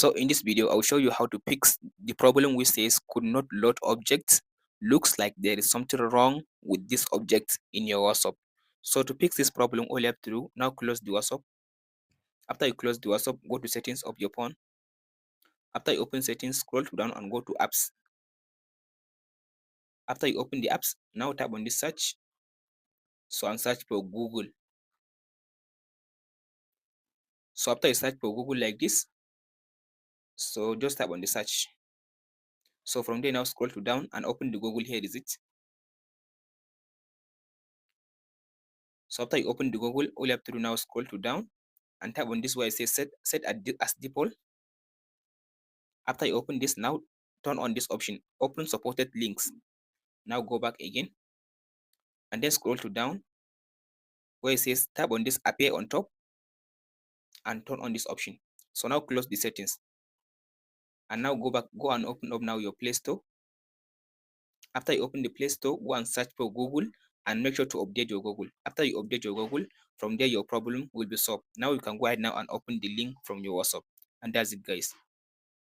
So in this video, I'll show you how to fix the problem which says could not load objects. Looks like there is something wrong with this object in your WhatsApp. So to fix this problem, all you have to do, now close the WhatsApp. After you close the WhatsApp, go to settings of your phone. After you open settings, scroll down and go to apps. After you open the apps, now tap on this search. So and search for Google. So after you search for Google like this, so just tap on the search. So from there, now scroll to down and open the Google. Here is it. So after you open the Google, all you have to do now, scroll to down and tap on this where it says set as default. After you open this, now turn on this option, open supported links. Now go back again and then scroll to down where it says tap on this appear on top and turn on this option. So now close the settings and now go and open up now your Play Store. After you open the Play Store, go and search for Google and make sure to update your Google. After you update your Google, from there your problem will be solved. Now you can go ahead now and open the link from your WhatsApp. And that's it, guys.